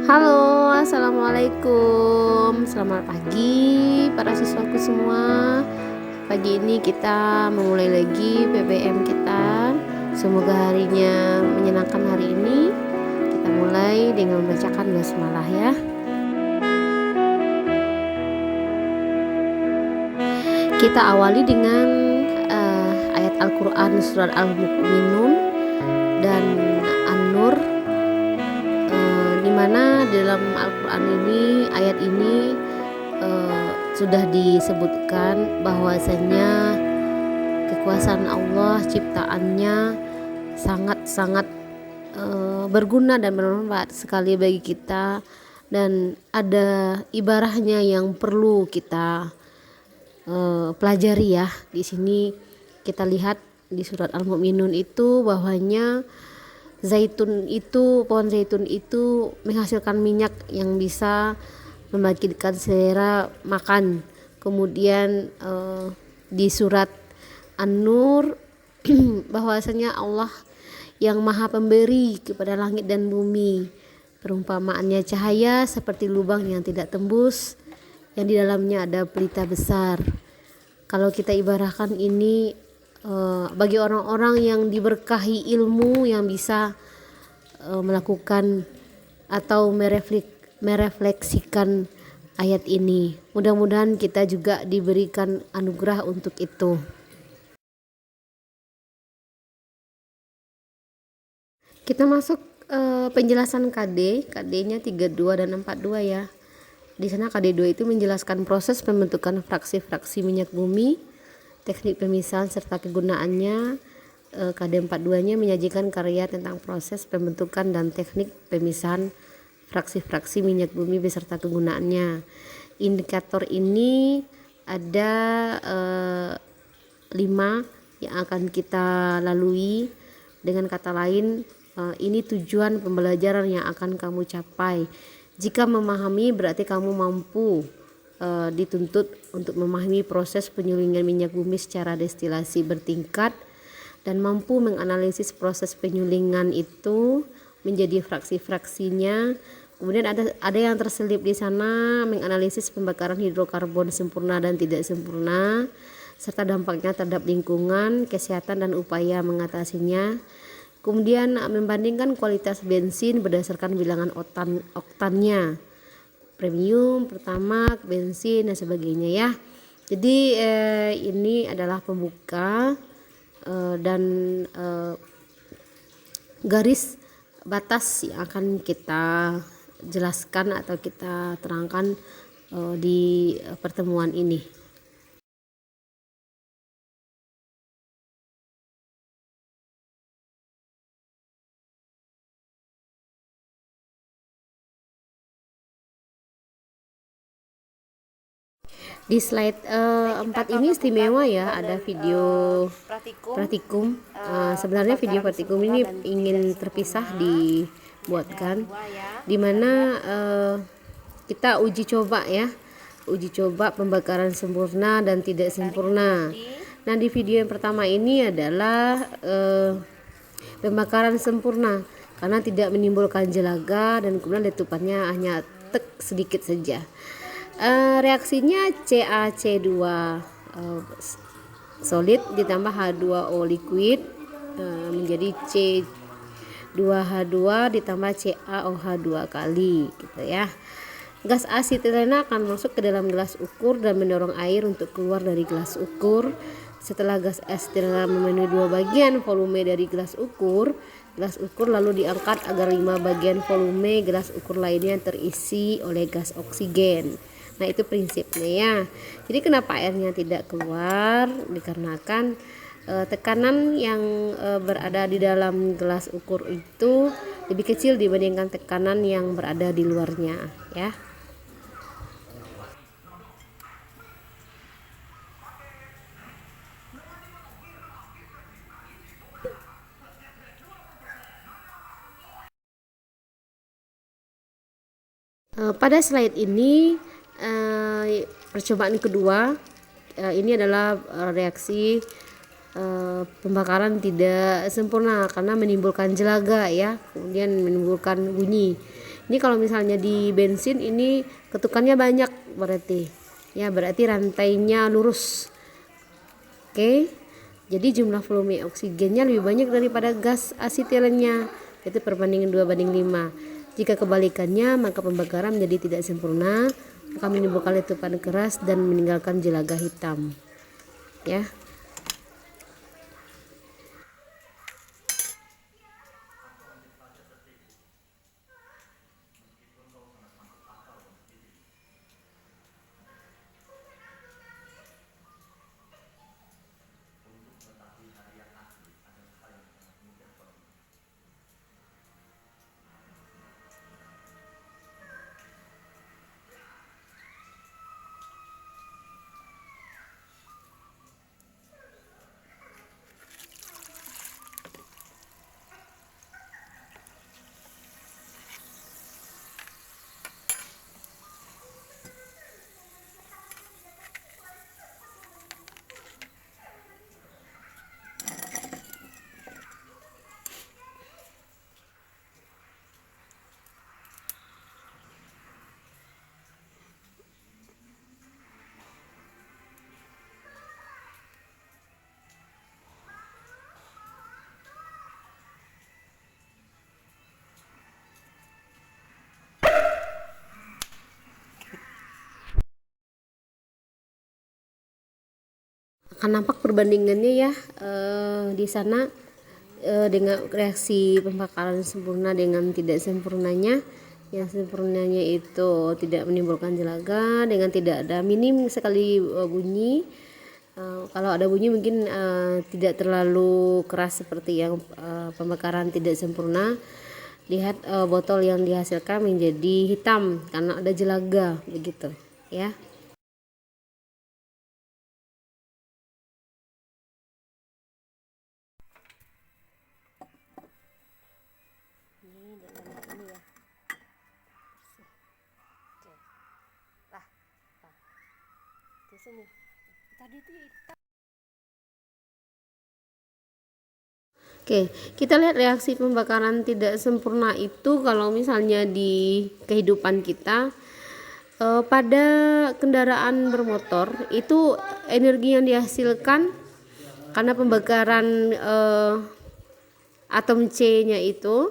Halo, assalamualaikum. Selamat pagi para siswaku semua. Pagi ini kita memulai lagi PPM kita. Semoga harinya menyenangkan hari ini. Kita mulai dengan membacakan basmalah ya. Kita awali dengan ayat Al-Quran surat Al-Mu'minun dan An-Nur, di mana dalam Al-Quran ini, ayat ini sudah disebutkan bahwasanya kekuasaan Allah, ciptaannya sangat-sangat berguna dan bermanfaat sekali bagi kita, dan ada ibarahnya yang perlu kita pelajari ya. Di sini kita lihat di surat Al-Mu'minun itu bahwanya pohon zaitun itu menghasilkan minyak yang bisa membangkitkan selera makan. Kemudian di surat An-Nur bahwasanya Allah yang maha pemberi kepada langit dan bumi, perumpamaannya cahaya seperti lubang yang tidak tembus, yang di dalamnya ada pelita besar. Kalau kita ibaratkan ini bagi orang-orang yang diberkahi ilmu, yang bisa melakukan atau merefleksikan ayat ini. Mudah-mudahan kita juga diberikan anugerah untuk itu. Kita masuk penjelasan KD-nya 32 dan 42 ya. Di sana KD2 itu menjelaskan proses pembentukan fraksi-fraksi minyak bumi, teknik pemisahan serta kegunaannya. KD42-nya menyajikan karya tentang proses pembentukan dan teknik pemisahan fraksi-fraksi minyak bumi beserta kegunaannya. Indikator ini ada 5 yang akan kita lalui. Dengan kata lain, ini tujuan pembelajaran yang akan kamu capai. Jika memahami, berarti kamu mampu dituntut untuk memahami proses penyulingan minyak bumi secara destilasi bertingkat dan mampu menganalisis proses penyulingan itu menjadi fraksi-fraksinya. Kemudian ada yang terselip di sana, menganalisis pembakaran hidrokarbon sempurna dan tidak sempurna serta dampaknya terhadap lingkungan, kesehatan dan upaya mengatasinya. Kemudian membandingkan kualitas bensin berdasarkan bilangan oktannya, premium, pertamax, bensin dan sebagainya ya. Jadi ini adalah pembuka dan garis batas yang akan kita jelaskan atau kita terangkan di pertemuan ini. Di slide 4 ini istimewa ya, ada video praktikum. Sebenarnya video praktikum ini ingin terpisah dibuatkan, dimana kita uji coba ya, uji coba pembakaran sempurna dan tidak sempurna. Nah, di video yang pertama ini adalah pembakaran sempurna karena tidak menimbulkan jelaga dan kemudian letupannya hanya sedikit saja. Reaksinya CaC2 solid ditambah H2O liquid menjadi C2H2 ditambah CaOH2 kali gitu ya. Gas asetilena akan masuk ke dalam gelas ukur dan mendorong air untuk keluar dari gelas ukur. Setelah gas asetilena memenuhi 2 bagian volume dari gelas ukur lalu diangkat agar 5 bagian volume gelas ukur lainnya terisi oleh gas oksigen. Nah, itu prinsipnya ya. Jadi kenapa airnya tidak keluar? Dikarenakan tekanan yang berada di dalam gelas ukur itu lebih kecil dibandingkan tekanan yang berada di luarnya ya. Pada slide ini percobaan kedua, ini adalah reaksi pembakaran tidak sempurna karena menimbulkan jelaga ya, kemudian menimbulkan bunyi. Ini kalau misalnya di bensin ini ketukannya banyak berarti. Ya, berarti rantainya lurus. Oke. Jadi jumlah volume oksigennya lebih banyak daripada gas asetilennya, yaitu perbandingan 2:5. Jika kebalikannya, maka pembakaran menjadi tidak sempurna, akan menimbulkan letupan keras dan meninggalkan jelaga hitam. Ya. Akan nampak perbandingannya ya di sana dengan reaksi pembakaran sempurna dengan tidak sempurnanya. Yang sempurnanya itu tidak menimbulkan jelaga dengan tidak ada minim sekali bunyi. Kalau ada bunyi mungkin tidak terlalu keras seperti yang pembakaran tidak sempurna. Lihat botol yang dihasilkan menjadi hitam karena ada jelaga begitu ya. Ini ya. Di sini. Tadi itu hitam. Oke, kita lihat reaksi pembakaran tidak sempurna itu kalau misalnya di kehidupan kita pada kendaraan bermotor itu energi yang dihasilkan karena pembakaran atom C-nya itu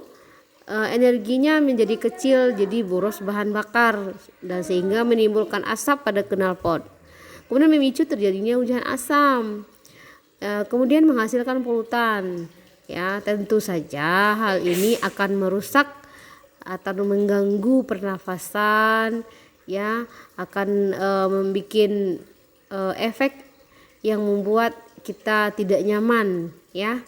energinya menjadi kecil, jadi boros bahan bakar dan sehingga menimbulkan asap pada knalpot. Kemudian memicu terjadinya hujan asam. Kemudian menghasilkan polutan. Ya, tentu saja hal ini akan merusak atau mengganggu pernafasan, ya, akan membuat efek yang membuat kita tidak nyaman, ya.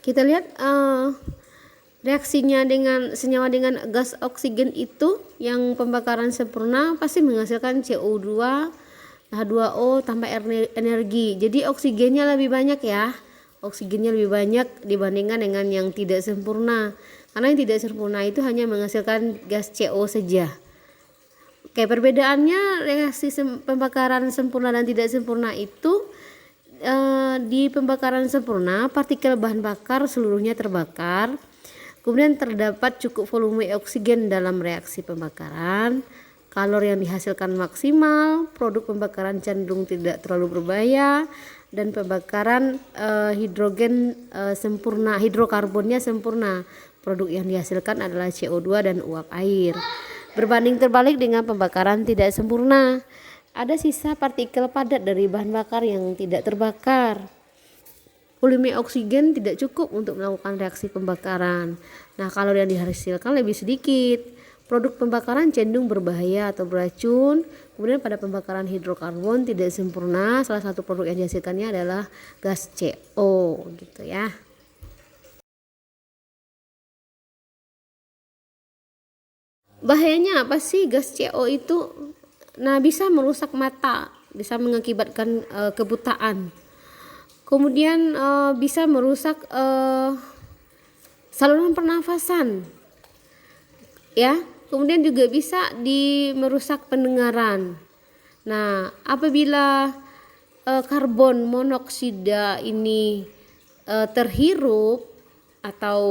Kita lihat reaksinya dengan senyawa dengan gas oksigen itu yang pembakaran sempurna pasti menghasilkan CO2, H2O tanpa energi. Jadi oksigennya lebih banyak ya. Oksigennya lebih banyak dibandingkan dengan yang tidak sempurna. Karena yang tidak sempurna itu hanya menghasilkan gas CO saja. Oke, perbedaannya reaksi pembakaran sempurna dan tidak sempurna itu di pembakaran sempurna partikel bahan bakar seluruhnya terbakar. Kemudian terdapat cukup volume oksigen dalam reaksi pembakaran, kalori yang dihasilkan maksimal, produk pembakaran cenderung tidak terlalu berbahaya, dan pembakaran hidrogen sempurna, hidrokarbonnya sempurna. Produk yang dihasilkan adalah CO2 dan uap air. Berbanding terbalik dengan pembakaran tidak sempurna, ada sisa partikel padat dari bahan bakar yang tidak terbakar. Volume oksigen tidak cukup untuk melakukan reaksi pembakaran. Nah, kalori yang dihasilkan lebih sedikit. Produk pembakaran cenderung berbahaya atau beracun. Kemudian pada pembakaran hidrokarbon tidak sempurna, salah satu produk yang dihasilkannya adalah gas CO gitu ya. Bahayanya apa sih gas CO itu? Nah, bisa merusak mata, bisa mengakibatkan kebutaan. Kemudian bisa merusak saluran pernafasan, ya. Kemudian juga bisa merusak pendengaran. Nah, apabila karbon monoksida ini terhirup atau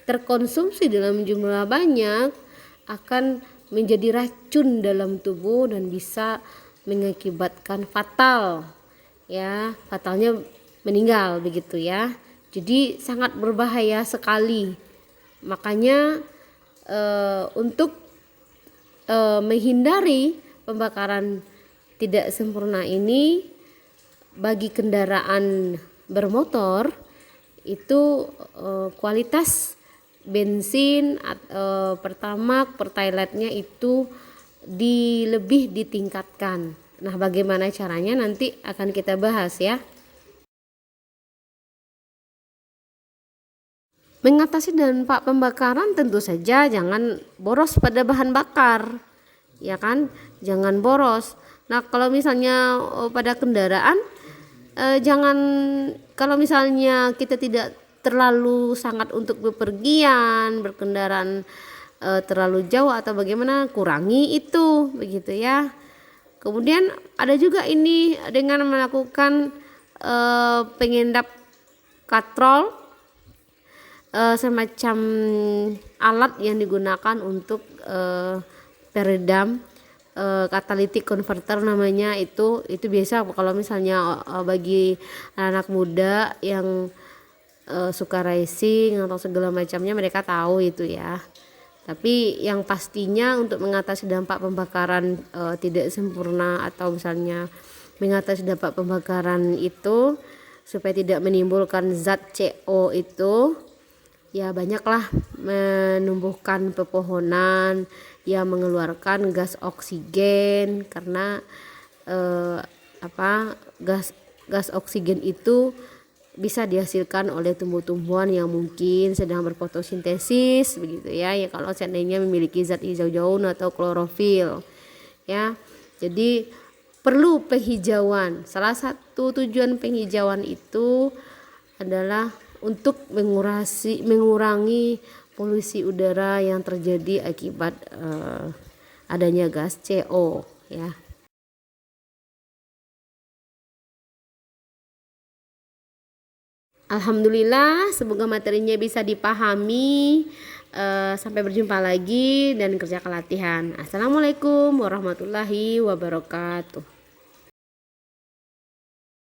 terkonsumsi dalam jumlah banyak akan menjadi racun dalam tubuh dan bisa mengakibatkan fatal, ya, fatalnya meninggal begitu ya. Jadi sangat berbahaya sekali. Makanya untuk menghindari pembakaran tidak sempurna ini, bagi kendaraan bermotor itu kualitas bensin, pertamax, pertailetnya itu lebih ditingkatkan. Nah, bagaimana caranya nanti akan kita bahas ya. Mengatasi dampak pembakaran tentu saja jangan boros pada bahan bakar, ya kan? Jangan boros. Nah, kalau misalnya pada kendaraan, jangan, kalau misalnya kita tidak terlalu sangat untuk bepergian, berkendaraan terlalu jauh atau bagaimana, kurangi itu, begitu ya. Kemudian ada juga ini dengan melakukan pengendap katrol, semacam alat yang digunakan untuk peredam, catalytic converter namanya. Itu biasa kalau misalnya bagi anak muda yang suka racing atau segala macamnya, mereka tahu itu ya. Tapi yang pastinya untuk mengatasi dampak pembakaran tidak sempurna atau misalnya mengatasi dampak pembakaran itu supaya tidak menimbulkan zat CO itu, ya banyaklah menumbuhkan pepohonan yang mengeluarkan gas oksigen, karena gas oksigen itu bisa dihasilkan oleh tumbuh-tumbuhan yang mungkin sedang berfotosintesis begitu ya, ya kalau seandainya memiliki zat hijau daun atau klorofil ya. Jadi perlu penghijauan. Salah satu tujuan penghijauan itu adalah untuk mengurangi polusi udara yang terjadi akibat adanya gas CO ya. Alhamdulillah, semoga materinya bisa dipahami. Sampai berjumpa lagi dan kerjakan latihan. Assalamualaikum warahmatullahi wabarakatuh.